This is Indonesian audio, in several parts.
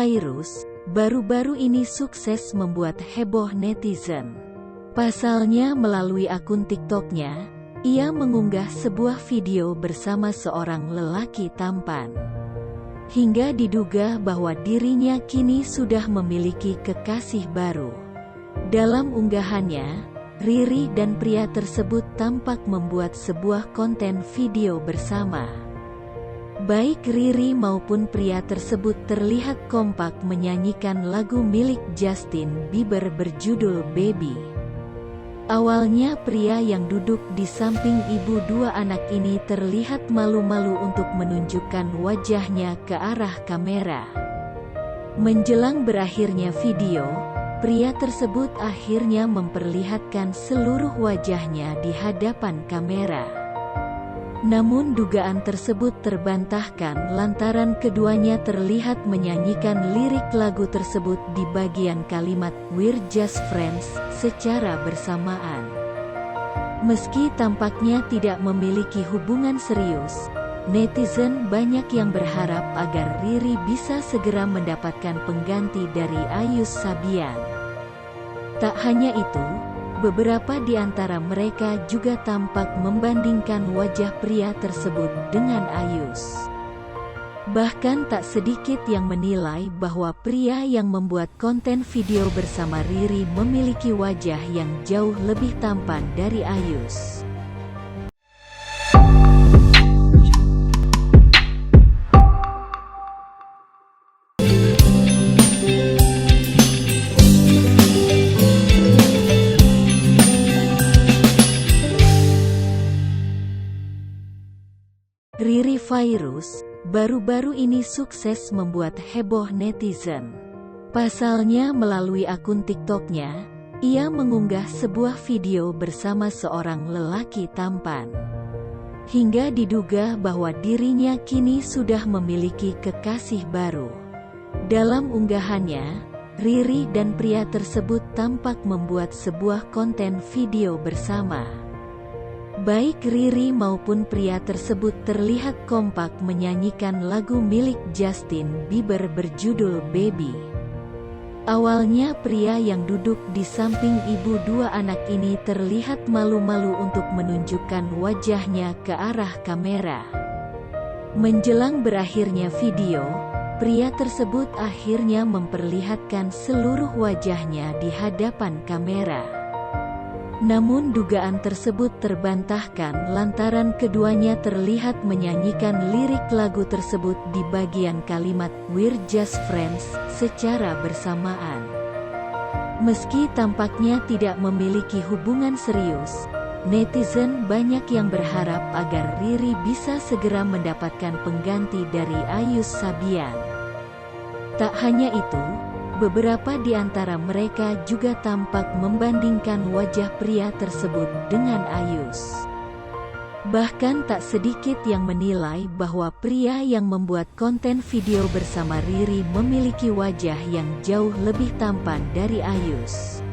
Virus baru-baru ini sukses membuat heboh netizen. Pasalnya melalui akun TikToknya, ia mengunggah sebuah video bersama seorang lelaki tampan. Hingga diduga bahwa dirinya kini sudah memiliki kekasih baru. Dalam unggahannya, Riri dan pria tersebut tampak membuat sebuah konten video bersama. Baik Riri maupun pria tersebut terlihat kompak menyanyikan lagu milik Justin Bieber berjudul Baby. Awalnya pria yang duduk di samping ibu dua anak ini terlihat malu-malu untuk menunjukkan wajahnya ke arah kamera. Menjelang berakhirnya video, pria tersebut akhirnya memperlihatkan seluruh wajahnya di hadapan kamera. Namun dugaan tersebut terbantahkan lantaran keduanya terlihat menyanyikan lirik lagu tersebut di bagian kalimat "We're just friends" secara bersamaan. Meski tampaknya tidak memiliki hubungan serius, netizen banyak yang berharap agar Riri bisa segera mendapatkan pengganti dari Ayus Sabian. Tak hanya itu, beberapa di antara mereka juga tampak membandingkan wajah pria tersebut dengan Ayus. Bahkan tak sedikit yang menilai bahwa pria yang membuat konten video bersama Riri memiliki wajah yang jauh lebih tampan dari Ayus. Riri Virus baru-baru ini sukses membuat heboh netizen. Pasalnya melalui akun TikToknya, ia mengunggah sebuah video bersama seorang lelaki tampan. Hingga diduga bahwa dirinya kini sudah memiliki kekasih baru. Dalam unggahannya, Riri dan pria tersebut tampak membuat sebuah konten video bersama. Baik Riri maupun pria tersebut terlihat kompak menyanyikan lagu milik Justin Bieber berjudul Baby. Awalnya pria yang duduk di samping ibu dua anak ini terlihat malu-malu untuk menunjukkan wajahnya ke arah kamera. Menjelang berakhirnya video, pria tersebut akhirnya memperlihatkan seluruh wajahnya di hadapan kamera. Namun dugaan tersebut terbantahkan lantaran keduanya terlihat menyanyikan lirik lagu tersebut di bagian kalimat "We're just friends" secara bersamaan. Meski tampaknya tidak memiliki hubungan serius, netizen banyak yang berharap agar Riri bisa segera mendapatkan pengganti dari Ayus Sabian. Tak hanya itu, beberapa di antara mereka juga tampak membandingkan wajah pria tersebut dengan Ayus. Bahkan tak sedikit yang menilai bahwa pria yang membuat konten video bersama Riri memiliki wajah yang jauh lebih tampan dari Ayus.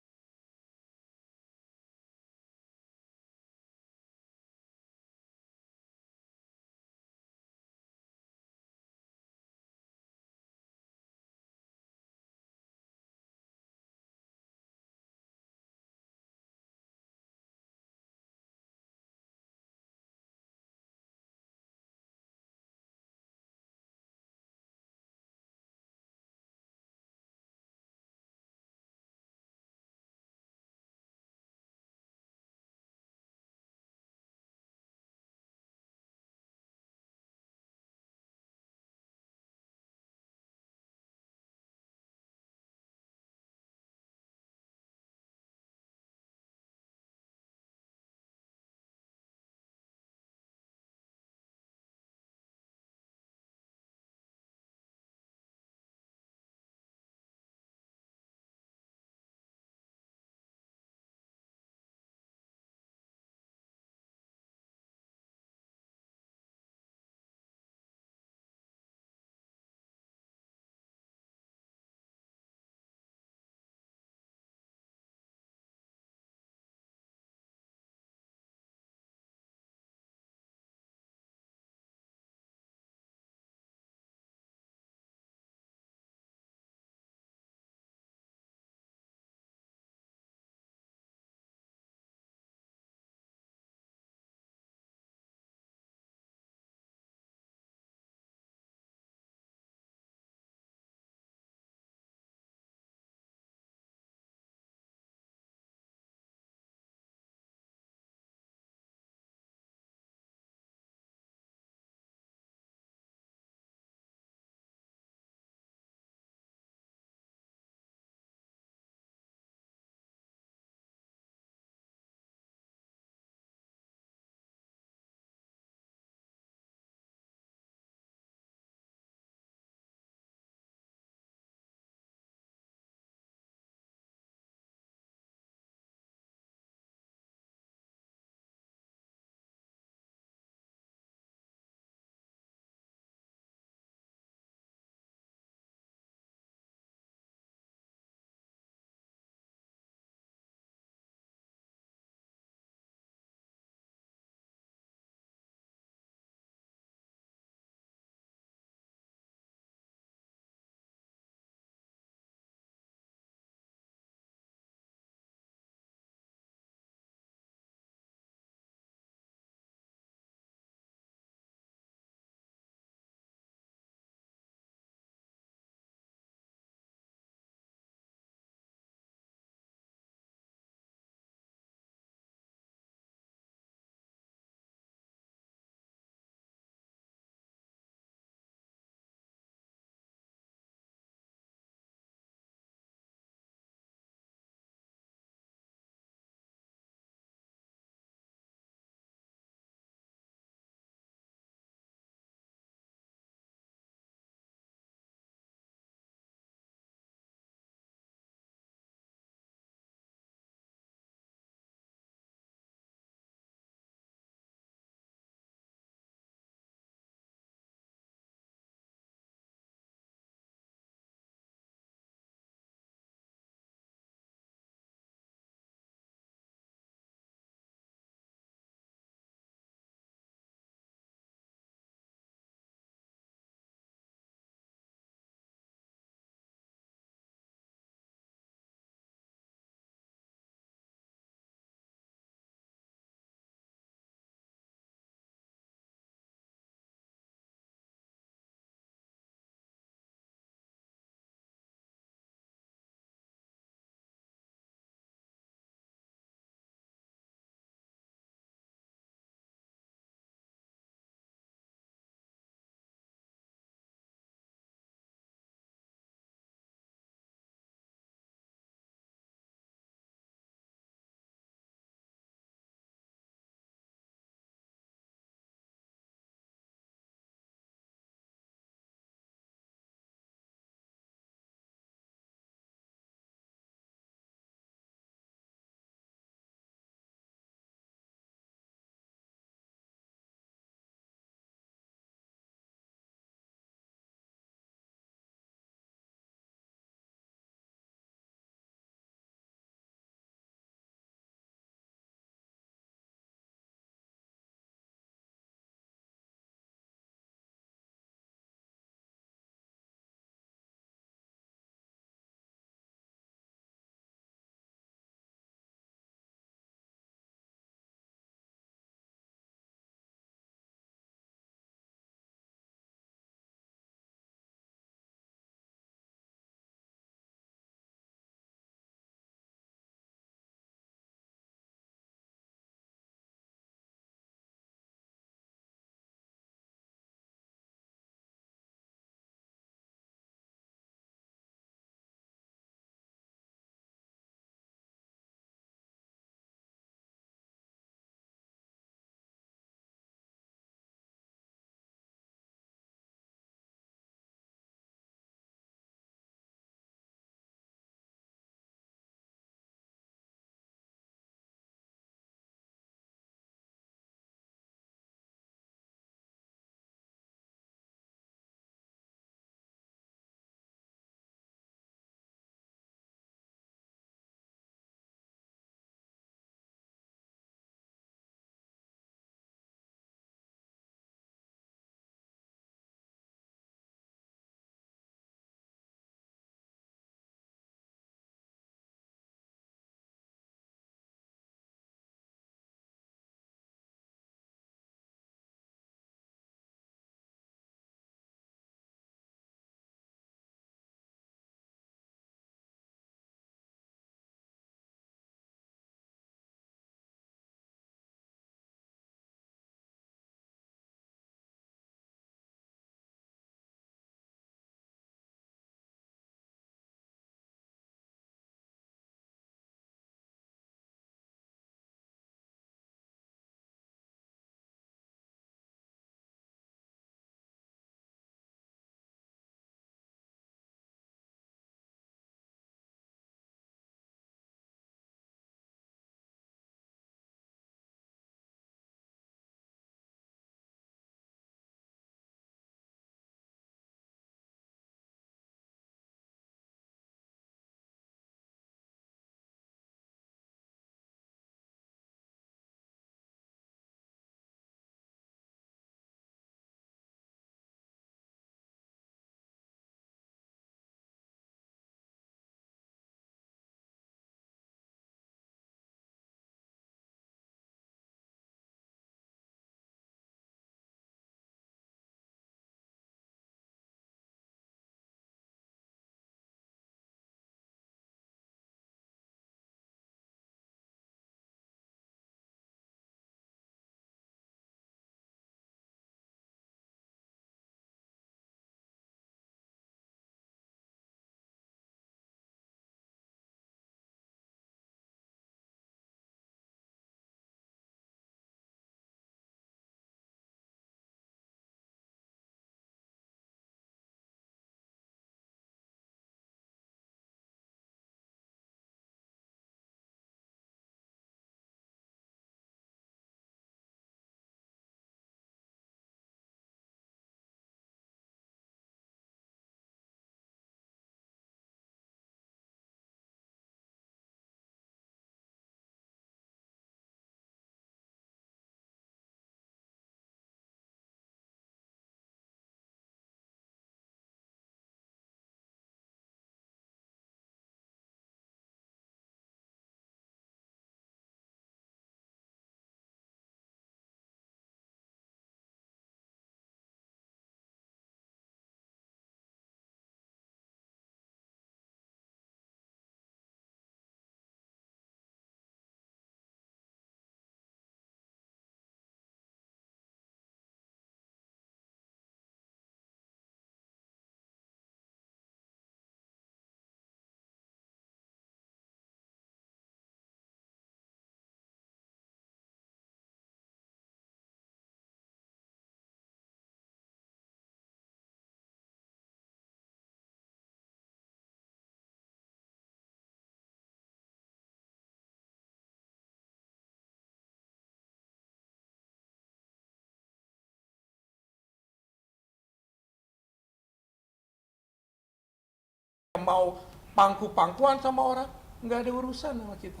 mau pangku-pangkuan sama orang, nggak ada urusan sama kita.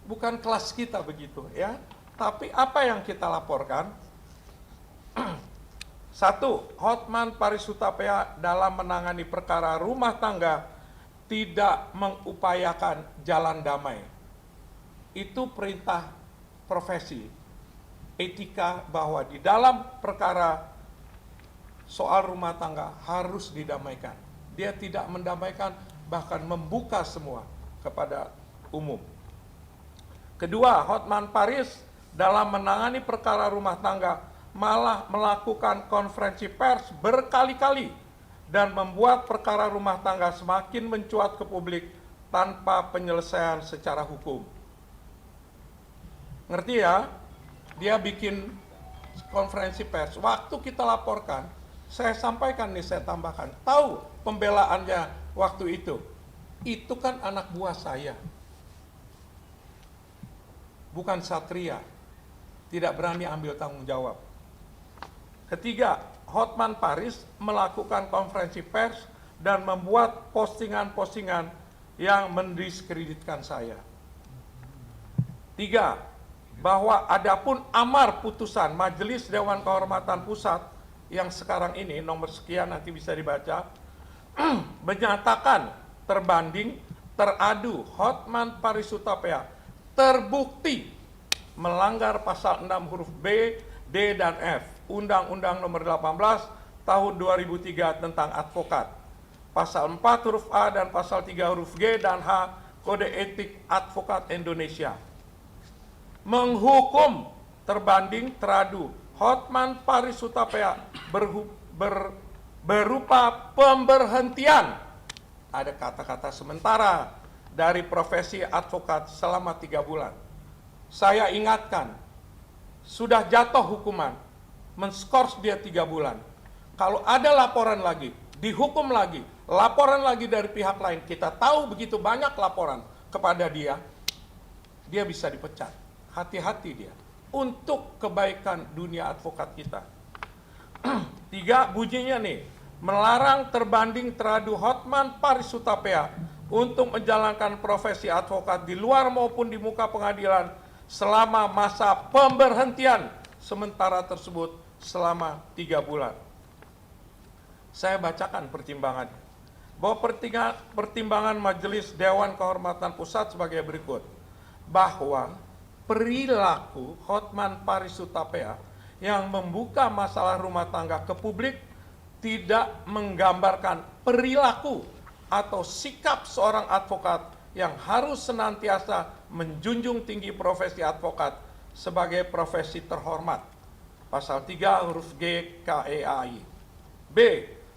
Bukan kelas kita begitu ya. Tapi apa yang kita laporkan? Satu, Hotman Paris Hutapea dalam menangani perkara rumah tangga tidak mengupayakan jalan damai. Itu perintah profesi, etika bahwa di dalam perkara soal rumah tangga harus didamaikan. Dia tidak mendamaikan, bahkan membuka semua kepada umum. Kedua, Hotman Paris dalam menangani perkara rumah tangga malah melakukan konferensi pers berkali-kali dan membuat perkara rumah tangga semakin mencuat ke publik tanpa penyelesaian secara hukum. Ngerti ya? Dia bikin konferensi pers. Waktu kita laporkan, saya sampaikan nih, saya tambahkan. Tahu pembelaannya waktu itu? Itu kan anak buah saya. Bukan satria. Tidak berani ambil tanggung jawab. Ketiga, Hotman Paris melakukan konferensi pers dan membuat postingan-postingan yang mendiskreditkan saya. Tiga, bahwa adapun amar putusan Majelis Dewan Kehormatan Pusat yang sekarang ini nomor sekian nanti bisa dibaca, menyatakan terbanding teradu Hotman Paris Hutapea terbukti melanggar pasal 6 huruf B, D, dan F Undang-Undang nomor 18 tahun 2003 tentang advokat, pasal 4 huruf A dan pasal 3 huruf G dan H Kode Etik Advokat Indonesia. Menghukum terbanding teradu Hotman Paris Hutapea berupa pemberhentian, ada kata-kata sementara, dari profesi advokat selama 3 bulan. Saya ingatkan, sudah jatuh hukuman, men-skors dia 3 bulan. Kalau ada laporan lagi, dihukum lagi, laporan lagi dari pihak lain, kita tahu begitu banyak laporan kepada dia, dia bisa dipecat. Hati-hati dia, untuk kebaikan dunia advokat kita. 3, bunyinya nih, melarang terbanding teradu Hotman Paris Hutapea untuk menjalankan profesi advokat di luar maupun di muka pengadilan selama masa pemberhentian sementara tersebut selama 3 bulan. Saya bacakan pertimbangannya. Bahwa pertimbangan Majelis Dewan Kehormatan Pusat sebagai berikut. Bahwa perilaku Hotman Paris Hutapea yang membuka masalah rumah tangga ke publik tidak menggambarkan perilaku atau sikap seorang advokat yang harus senantiasa menjunjung tinggi profesi advokat sebagai profesi terhormat. Pasal 3 huruf G KEAI. B.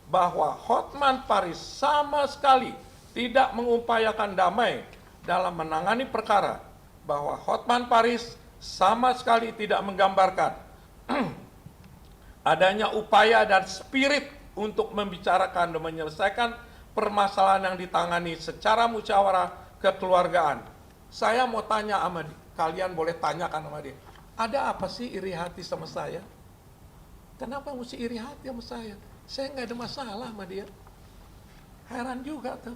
Bahwa Hotman Paris sama sekali tidak mengupayakan damai dalam menangani perkara. Bahwa Hotman Paris sama sekali tidak menggambarkan adanya upaya dan spirit untuk membicarakan dan menyelesaikan permasalahan yang ditangani secara musyawarah kekeluargaan. Saya mau tanya sama kalian, boleh tanyakan sama dia. Ada apa sih iri hati sama saya? Kenapa mesti iri hati sama saya? Saya nggak ada masalah sama dia. Heran juga tuh.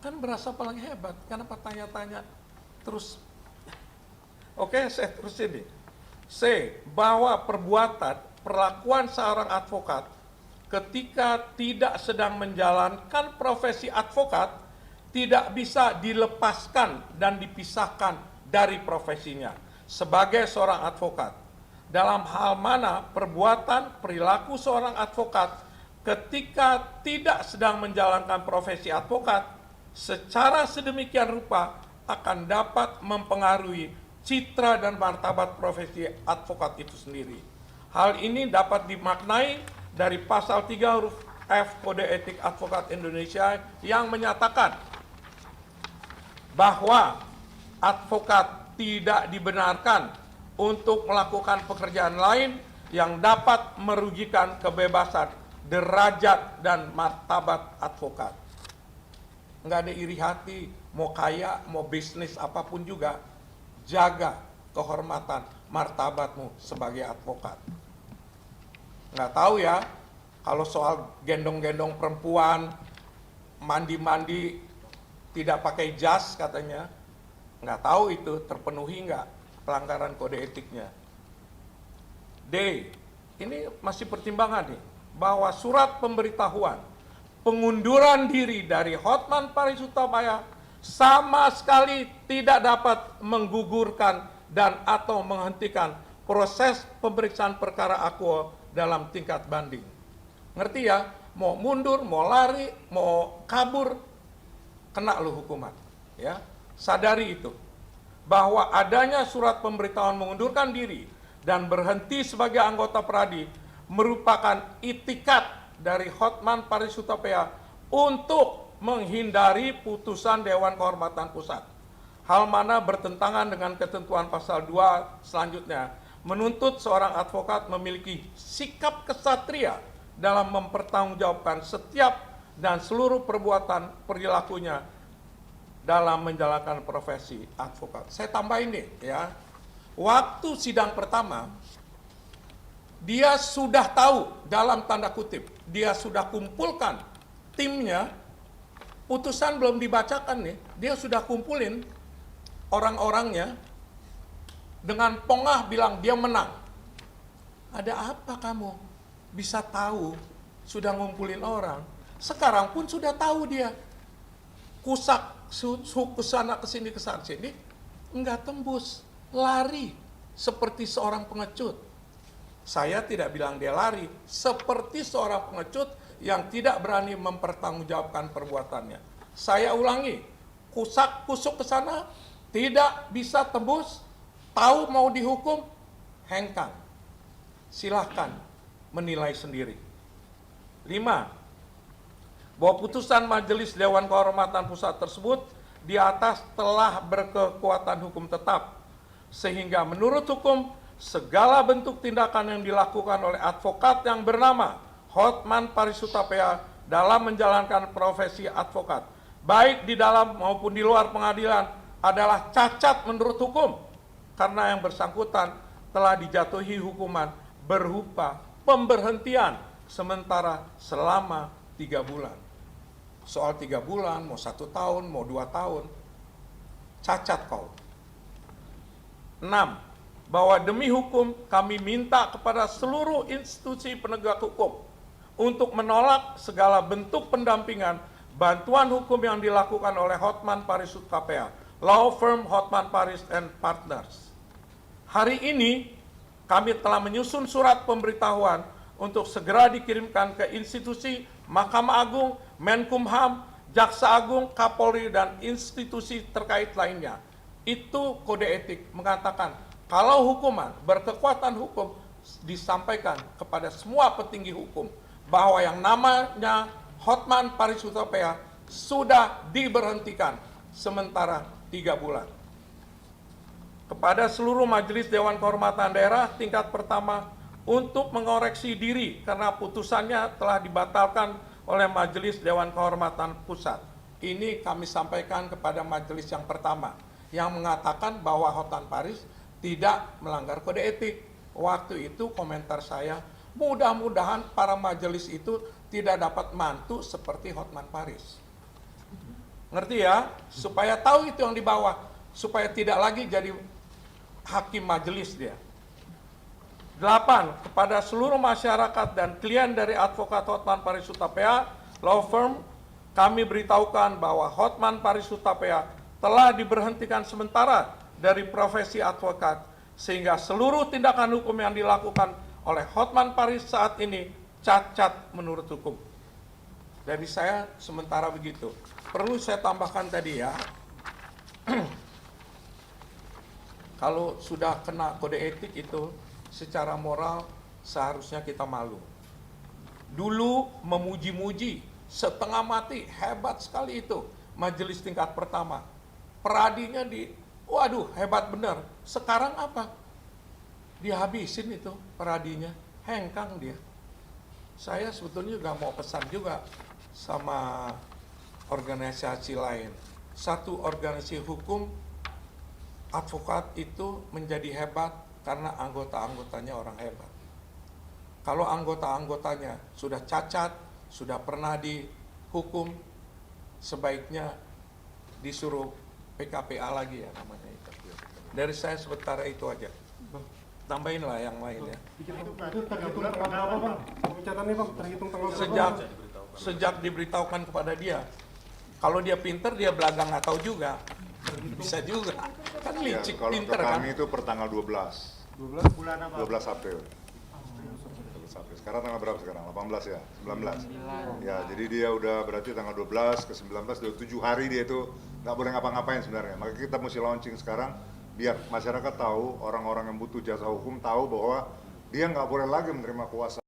Kan berasa paling hebat. Kenapa tanya-tanya terus? Oke, saya terusin nih. C. Bahwa perlakuan seorang advokat ketika tidak sedang menjalankan profesi advokat tidak bisa dilepaskan dan dipisahkan dari profesinya sebagai seorang advokat. Dalam hal mana perbuatan perilaku seorang advokat ketika tidak sedang menjalankan profesi advokat secara sedemikian rupa akan dapat mempengaruhi citra dan martabat profesi advokat itu sendiri. Hal ini dapat dimaknai dari pasal 3 huruf F Kode Etik Advokat Indonesia yang menyatakan bahwa advokat tidak dibenarkan untuk melakukan pekerjaan lain yang dapat merugikan kebebasan, derajat, dan martabat advokat. Nggak ada iri hati, mau kaya, mau bisnis, apapun juga, jaga kehormatan, martabatmu sebagai advokat. Nggak tahu ya, kalau soal gendong-gendong perempuan, mandi-mandi tidak pakai jas katanya. Nggak tahu itu terpenuhi nggak pelanggaran kode etiknya. D, ini masih pertimbangan nih, bahwa surat pemberitahuan pengunduran diri dari Hotman Paris Hutapea sama sekali tidak dapat menggugurkan dan atau menghentikan proses pemeriksaan perkara akuo dalam tingkat banding. Ngerti ya? Mau mundur, mau lari, mau kabur, kena lu hukuman. Ya, sadari itu. Bahwa adanya surat pemberitahuan mengundurkan diri dan berhenti sebagai anggota Pradi merupakan itikat dari Hotman Paris Hutapea untuk menghindari putusan Dewan Kehormatan Pusat. Hal mana bertentangan dengan ketentuan pasal 2 selanjutnya, menuntut seorang advokat memiliki sikap kesatria dalam mempertanggungjawabkan setiap dan seluruh perbuatan perilakunya dalam menjalankan profesi advokat. Saya tambahin nih ya, waktu sidang pertama, dia sudah tahu, dalam tanda kutip, dia sudah kumpulkan timnya, putusan belum dibacakan nih, dia sudah kumpulin orang-orangnya, dengan pongah bilang dia menang. Ada apa kamu? Bisa tahu, sudah ngumpulin orang. Sekarang pun sudah tahu dia. Kusak, kesana kesini kesana sini, enggak tembus, lari seperti seorang pengecut. Saya tidak bilang dia lari, seperti seorang pengecut yang tidak berani mempertanggungjawabkan perbuatannya. Saya ulangi, kusuk ke sana, tidak bisa tembus, tahu mau dihukum, hengkang. Silahkan menilai sendiri. 5. Bahwa putusan Majelis Dewan Kehormatan Pusat tersebut di atas telah berkekuatan hukum tetap, sehingga menurut hukum segala bentuk tindakan yang dilakukan oleh advokat yang bernama Hotman Paris Hutapea dalam menjalankan profesi advokat, baik di dalam maupun di luar pengadilan, adalah cacat menurut hukum, karena yang bersangkutan telah dijatuhi hukuman berupa pemberhentian sementara selama 3 bulan. Soal 3 bulan, mau 1 tahun, mau 2 tahun, cacat kau. 6. Bahwa demi hukum kami minta kepada seluruh institusi penegak hukum untuk menolak segala bentuk pendampingan bantuan hukum yang dilakukan oleh Hotman Paris Hutapea, law firm Hotman Paris and Partners. Hari ini kami telah menyusun surat pemberitahuan untuk segera dikirimkan ke institusi Mahkamah Agung, Menkumham, Jaksa Agung, Kapolri, dan institusi terkait lainnya. Itu kode etik mengatakan kalau hukuman berkekuatan hukum disampaikan kepada semua petinggi hukum bahwa yang namanya Hotman Paris Hutapea sudah diberhentikan sementara 3 bulan. Kepada seluruh Majelis Dewan Kehormatan Daerah tingkat pertama untuk mengoreksi diri karena putusannya telah dibatalkan oleh Majelis Dewan Kehormatan Pusat. Ini kami sampaikan kepada majelis yang pertama yang mengatakan bahwa Hotman Paris tidak melanggar kode etik. Waktu itu komentar saya, mudah-mudahan para majelis itu tidak dapat mantu seperti Hotman Paris. Ngerti ya? Supaya tahu itu yang di bawah, supaya tidak lagi jadi hakim majelis dia. 8. Kepada seluruh masyarakat dan klien dari advokat Hotman Paris Hutapea law firm, kami beritahukan bahwa Hotman Paris Hutapea telah diberhentikan sementara dari profesi advokat, sehingga seluruh tindakan hukum yang dilakukan oleh Hotman Paris saat ini cacat menurut hukum. Dari saya sementara begitu. Perlu saya tambahkan tadi ya, kalau sudah kena kode etik itu secara moral seharusnya kita malu. Dulu memuji-muji setengah mati, hebat sekali itu majelis tingkat pertama. Peradinya waduh hebat benar. Sekarang apa? Dihabisin itu peradinya, hengkang dia. Saya sebetulnya juga mau pesan juga sama organisasi lain. Satu organisasi hukum, advokat itu menjadi hebat karena anggota-anggotanya orang hebat. Kalau anggota-anggotanya sudah cacat, sudah pernah dihukum, sebaiknya disuruh PKPA lagi ya namanya itu. Dari saya sementara itu aja. Tambahin lah yang lain ya. Itu terhitung tanggal berapa Bang? Pemecatannya Bang, terhitung tanggal berapa? Sejak diberitahukan kepada dia. Kalau dia pinter, dia belagang nggak tahu juga. Bisa juga. Kan Ya, licik, kalau pinter untuk kan. kami itu per tanggal 12. 12 bulan apa? 12 April. 12 April. Sekarang tanggal berapa sekarang? 18 ya? 19? Ya, jadi dia udah berarti tanggal 12 ke 19, udah 7 hari dia itu nggak boleh ngapa-ngapain sebenarnya. Maka kita mesti launching sekarang, biar masyarakat tahu, orang-orang yang butuh jasa hukum tahu bahwa dia nggak boleh lagi menerima kuasa.